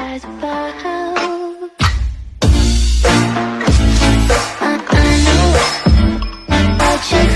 by the bow. I know about you.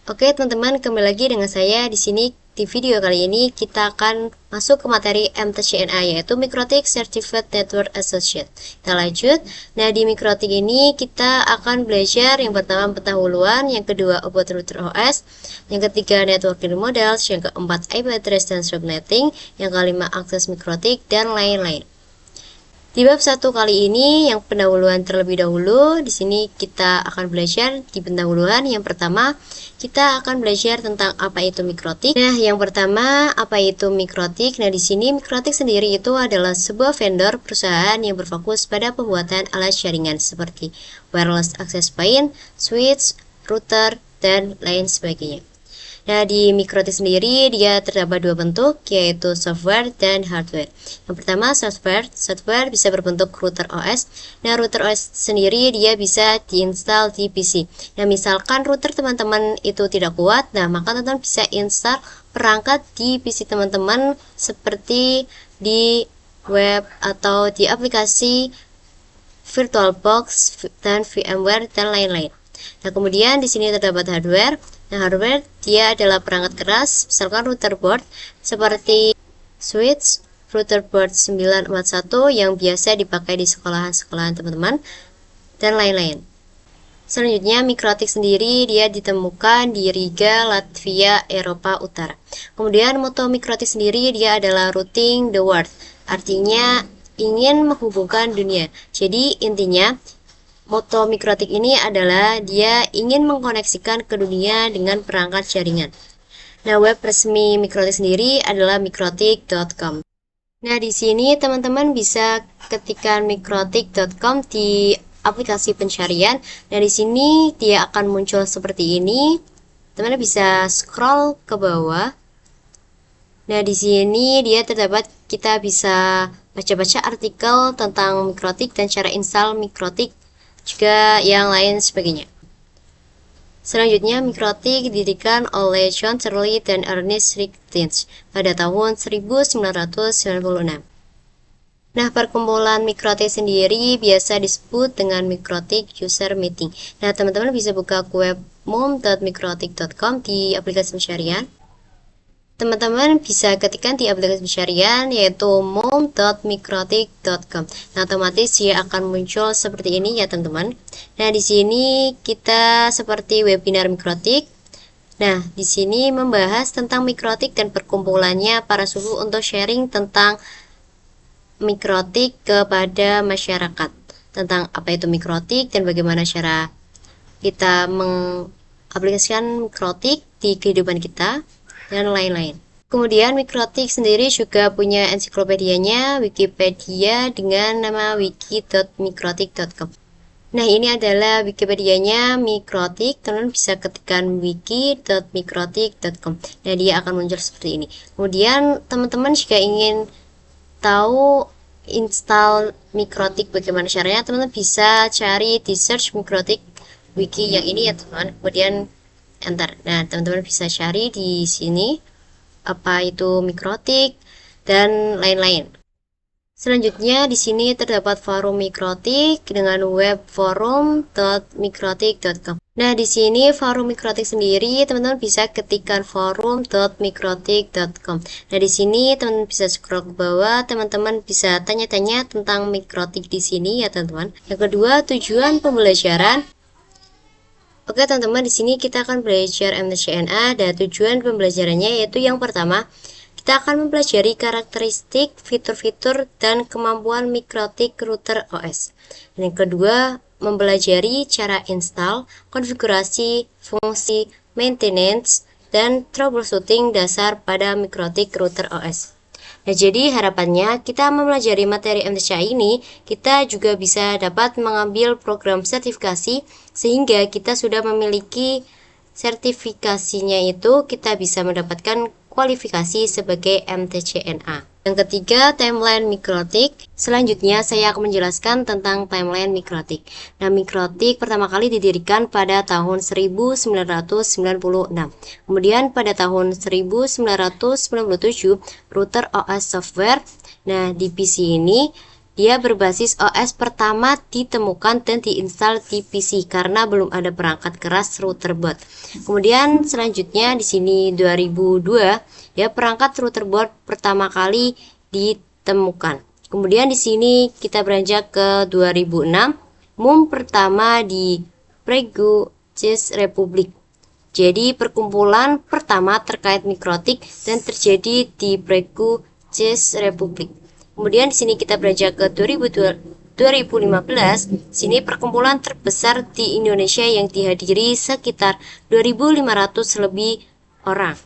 Oke teman-teman, kembali lagi dengan saya di sini. Di video kali ini kita akan masuk ke materi MTCNA, yaitu Mikrotik Certified Network Associate. Kita lanjut. Nah, di Mikrotik ini kita akan belajar yang pertama pendahuluan, yang kedua about router OS, yang ketiga networking models, yang keempat IP address dan subnetting, yang kelima akses Mikrotik dan lain-lain. Di bab 1 kali ini yang pendahuluan terlebih dahulu, di sini kita akan belajar di pendahuluan. Yang pertama, kita akan belajar tentang apa itu Mikrotik. Nah, yang pertama, apa itu Mikrotik? Nah, di sini Mikrotik sendiri itu adalah sebuah vendor perusahaan yang berfokus pada pembuatan alat jaringan seperti wireless access point, switch, router, dan lain sebagainya. Nah, di Mikrotik sendiri dia terdapat dua bentuk, yaitu software dan hardware. Yang pertama software bisa berbentuk router OS. Nah, router OS sendiri dia bisa diinstal di PC. Nah, misalkan router teman-teman itu tidak kuat, nah maka teman-teman bisa install perangkat di PC teman-teman seperti di web atau di aplikasi VirtualBox dan VMware dan lain-lain. Nah, kemudian di sini terdapat hardware. Nah, hardware dia adalah perangkat keras, misalkan router board seperti switch, router board 941 yang biasa dipakai di sekolahan-sekolahan teman-teman, dan lain-lain. Selanjutnya, Mikrotik sendiri dia ditemukan di Riga, Latvia, Eropa Utara. Kemudian, moto Mikrotik sendiri dia adalah routing the world, artinya ingin menghubungkan dunia. Jadi, intinya moto Mikrotik ini adalah dia ingin mengkoneksikan ke dunia dengan perangkat jaringan. Nah, web resmi Mikrotik sendiri adalah mikrotik.com. Nah, di sini teman-teman bisa ketikkan mikrotik.com di aplikasi pencarian. Nah, di sini dia akan muncul seperti ini. Teman-teman bisa scroll ke bawah. Nah, di sini dia terdapat, kita bisa baca-baca artikel tentang Mikrotik dan cara install Mikrotik, juga yang lain sebagainya. Selanjutnya, Mikrotik didirikan oleh John Turley dan Ernest Rigtins pada tahun 1996. Nah, perkumpulan Mikrotik sendiri biasa disebut dengan Mikrotik User Meeting. Nah, teman-teman bisa buka web mom.mikrotik.com di aplikasi pencarian. Teman-teman bisa ketikkan di aplikasi pencarian yaitu mom.mikrotik.com. Nah, otomatis dia akan muncul seperti ini ya, teman-teman. Nah, di sini kita seperti webinar Mikrotik. Nah, di sini membahas tentang Mikrotik dan perkumpulannya para suhu untuk sharing tentang Mikrotik kepada masyarakat. Tentang apa itu Mikrotik dan bagaimana cara kita mengaplikasikan Mikrotik di kehidupan kita, dan lain-lain. Kemudian Mikrotik sendiri juga punya ensiklopedianya, Wikipedia dengan nama wiki.mikrotik.com. Nah, ini adalah Wikipedianya Mikrotik. Teman-teman bisa ketikkan wiki.mikrotik.com. Nah, dia akan muncul seperti ini. Kemudian teman-teman jika ingin tahu install Mikrotik bagaimana caranya, teman-teman bisa cari di search Mikrotik wiki yang ini ya, teman-teman. Kemudian enter. Nah, teman-teman bisa cari di sini apa itu Mikrotik dan lain-lain. Selanjutnya di sini terdapat forum Mikrotik dengan web forum.mikrotik.com. Nah, di sini forum Mikrotik sendiri teman-teman bisa ketikkan forum.mikrotik.com. Nah, di sini teman-teman bisa scroll ke bawah, teman-teman bisa tanya-tanya tentang Mikrotik di sini ya, teman-teman. Yang kedua, tujuan pembelajaran. Oke teman-teman, di sini kita akan belajar MTCNA dan tujuan pembelajarannya yaitu yang pertama, kita akan mempelajari karakteristik, fitur-fitur, dan kemampuan Mikrotik router OS. Dan yang kedua, mempelajari cara install, konfigurasi, fungsi, maintenance, dan troubleshooting dasar pada Mikrotik router OS. Nah, jadi harapannya kita mempelajari materi MTCNA ini, kita juga bisa dapat mengambil program sertifikasi sehingga kita sudah memiliki sertifikasinya itu kita bisa mendapatkan kualifikasi sebagai MTCNA. Yang ketiga, timeline mikrotik. Selanjutnya, saya akan menjelaskan tentang timeline mikrotik. Nah, mikrotik pertama kali didirikan pada tahun 1996. Kemudian pada tahun 1997, router OS software. Nah, di PC ini dia berbasis OS pertama ditemukan dan diinstal di PC karena belum ada perangkat keras router board. Kemudian selanjutnya di sini 2002 ya perangkat router board pertama kali ditemukan. Kemudian di sini kita beranjak ke 2006, MUM pertama di Prague, Czech Republic. Jadi perkumpulan pertama terkait mikrotik dan terjadi di Prague, Czech Republic. Kemudian di sini kita beranjak ke 2015. Sini perkumpulan terbesar di Indonesia yang dihadiri sekitar 2.500 lebih orang.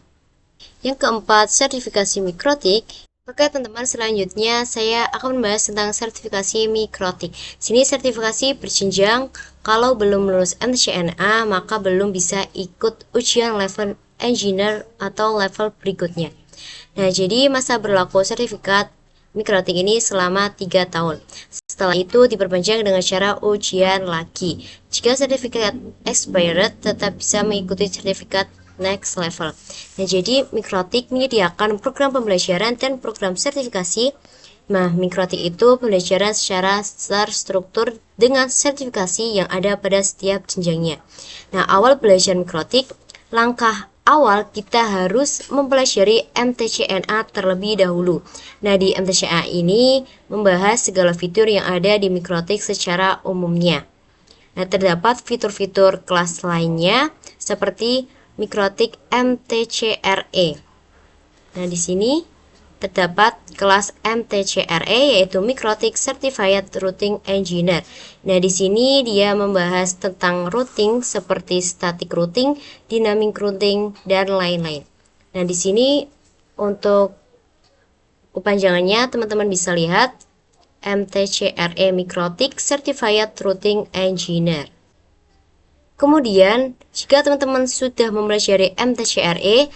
Yang keempat, sertifikasi mikrotik. Oke teman-teman, selanjutnya saya akan membahas tentang sertifikasi mikrotik. Sini sertifikasi berjenjang. Kalau belum lulus MTCNA, maka belum bisa ikut ujian level engineer atau level berikutnya. Nah, jadi masa berlaku sertifikat mikrotik ini selama 3 tahun. Setelah itu diperpanjang dengan cara ujian lagi. Jika sertifikat expired, tetap bisa mengikuti sertifikat next level. Nah, jadi mikrotik menyediakan program pembelajaran dan program sertifikasi. Nah, mikrotik itu pembelajaran secara terstruktur dengan sertifikasi yang ada pada setiap jenjangnya. Nah, awal belajar mikrotik, langkah awal kita harus mempelajari MTCNA terlebih dahulu. Nah, di MTCNA ini membahas segala fitur yang ada di mikrotik secara umumnya. Nah, terdapat fitur-fitur kelas lainnya seperti mikrotik MTCRE. Nah, di sini terdapat kelas MTCRE yaitu Mikrotik Certified Routing Engineer. Nah, di sini dia membahas tentang routing seperti static routing, dynamic routing, dan lain-lain. Nah, di sini untuk kepanjangannya teman-teman bisa lihat MTCRE Mikrotik Certified Routing Engineer. Kemudian, jika teman-teman sudah mempelajari MTCRE,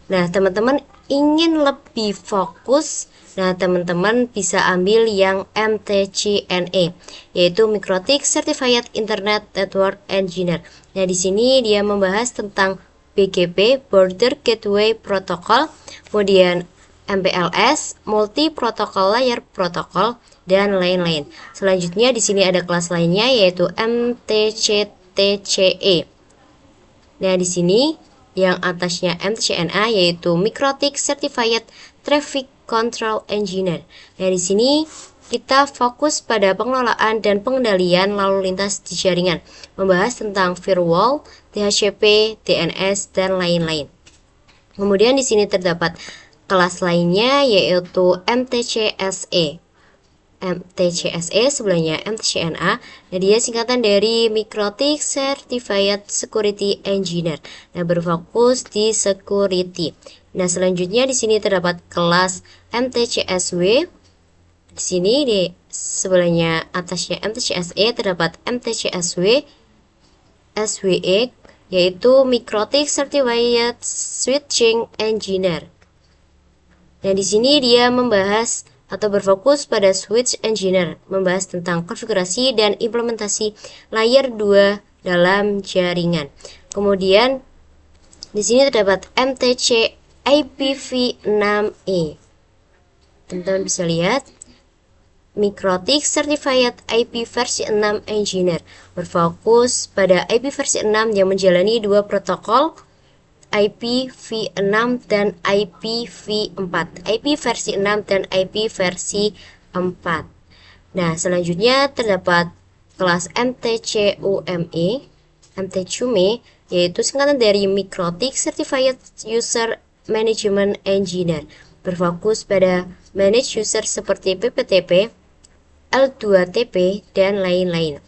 nah teman-teman ingin lebih fokus, nah teman-teman bisa ambil yang MTCNE, yaitu Mikrotik Certified Internet Network Engineer. Nah, di sini dia membahas tentang BGP, Border Gateway Protocol, kemudian MPLS, Multi Protocol Layer Protocol, dan lain-lain. Selanjutnya di sini ada kelas lainnya yaitu MTCTCE. Nah, di sini yang atasnya MTCNA yaitu Mikrotik Certified Traffic Control Engineer. Nah, di sini kita fokus pada pengelolaan dan pengendalian lalu lintas di jaringan, membahas tentang firewall, DHCP, DNS, dan lain-lain. Kemudian di sini terdapat kelas lainnya yaitu MTCSE. MTCSE sebelahnya MTCNA. Nah, dia singkatan dari Mikrotik Certified Security Engineer. Nah, berfokus di security. Nah, selanjutnya di sini terdapat kelas MTCSW. Di sini di sebelahnya atasnya MTCSE terdapat MTCSW SWE yaitu Mikrotik Certified Switching Engineer. Nah, di sini dia membahas atau berfokus pada Switch Engineer, membahas tentang konfigurasi dan implementasi layer 2 dalam jaringan. Kemudian di sini terdapat MTC IPv6E. Teman-teman bisa lihat Mikrotik Certified IP versi 6 Engineer, berfokus pada IP versi 6 yang menjalani dua protokol IPv6 dan IPv4, IP versi 6 dan IP versi 4. Nah, selanjutnya terdapat kelas MTCUME, yaitu singkatan dari Mikrotik Certified User Management Engineer, berfokus pada manage user seperti PPTP, L2TP, dan lain-lain.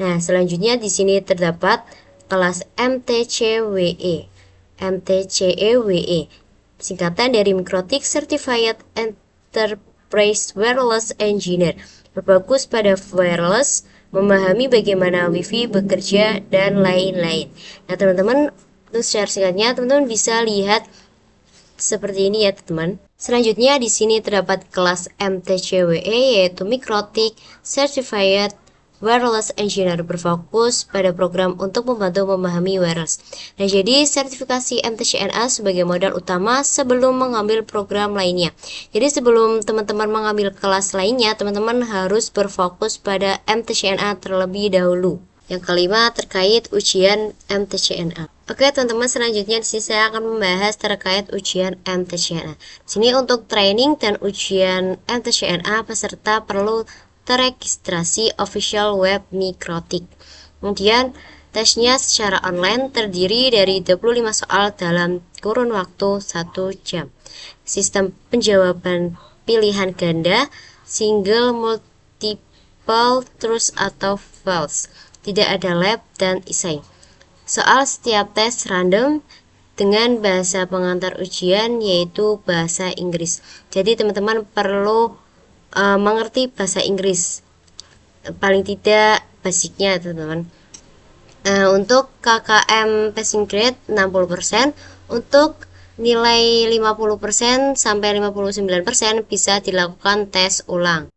Nah, selanjutnya di sini terdapat kelas MTCWE. MTCEWE, singkatan dari Mikrotik Certified Enterprise Wireless Engineer, berfokus pada wireless, memahami bagaimana Wi-Fi bekerja, dan lain-lain. Nah, teman-teman, untuk secara singkatnya, teman-teman bisa lihat seperti ini ya, teman-teman. Selanjutnya di sini terdapat kelas MTCWE yaitu Mikrotik Certified Wireless Engineer, berfokus pada program untuk membantu memahami wireless. Nah, jadi sertifikasi MTCNA sebagai modal utama sebelum mengambil program lainnya. Jadi sebelum teman-teman mengambil kelas lainnya, teman-teman harus berfokus pada MTCNA terlebih dahulu. Yang kelima terkait ujian MTCNA. Oke teman-teman, selanjutnya di sini saya akan membahas terkait ujian MTCNA. Di sini untuk training dan ujian MTCNA peserta perlu teregistrasi official web Mikrotik. Kemudian tesnya secara online terdiri dari 25 soal dalam kurun waktu 1 jam. Sistem penjawaban pilihan ganda, single, multiple, true atau false. Tidak ada lab dan esai. Soal setiap tes random dengan bahasa pengantar ujian yaitu bahasa Inggris. Jadi teman-teman perlu mengerti bahasa Inggris, paling tidak basicnya teman-teman. Untuk KKM passing grade 60%, untuk nilai 50% sampai 59% bisa dilakukan tes ulang.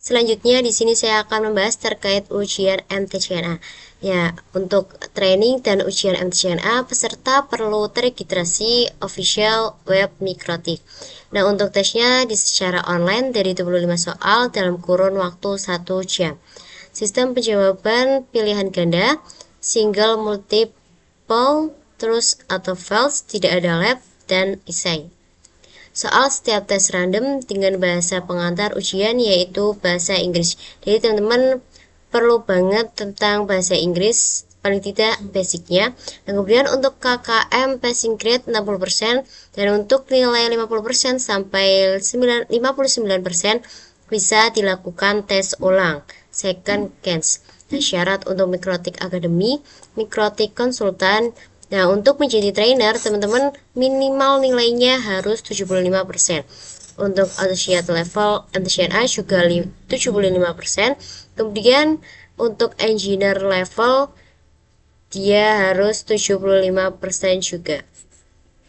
Selanjutnya di sini saya akan membahas terkait ujian MTCNA. Ya, untuk training dan ujian MTCNA peserta perlu teregistrasi official web Mikrotik. Nah, untuk tesnya secara online dari 25 soal dalam kurun waktu 1 jam. Sistem penjawaban pilihan ganda, single, multiple, true atau false, tidak ada lab dan esai. Soal setiap tes random dengan bahasa pengantar ujian yaitu bahasa Inggris. Jadi teman-teman perlu banget tentang bahasa Inggris, paling tidak basicnya. Dan kemudian untuk KKM passing grade 60% dan untuk nilai 50% sampai 59% bisa dilakukan tes ulang second chance. Nah, syarat untuk Mikrotik Academy, Mikrotik Konsultan. Nah, untuk menjadi trainer, teman-teman minimal nilainya harus 75%. Untuk associate level MTCNA juga 75%. Kemudian untuk engineer level dia harus 75% juga.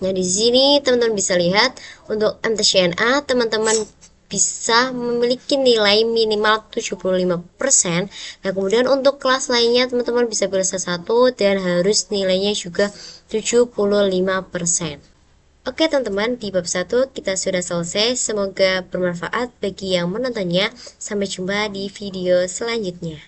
Nah, di sini teman-teman bisa lihat untuk MTCNA teman-teman bisa memiliki nilai minimal 75%. Nah, kemudian untuk kelas lainnya teman-teman bisa pilih salah satu dan harus nilainya juga 75%. Oke teman-teman, di bab 1 kita sudah selesai. Semoga bermanfaat bagi yang menontonnya. Sampai jumpa di video selanjutnya.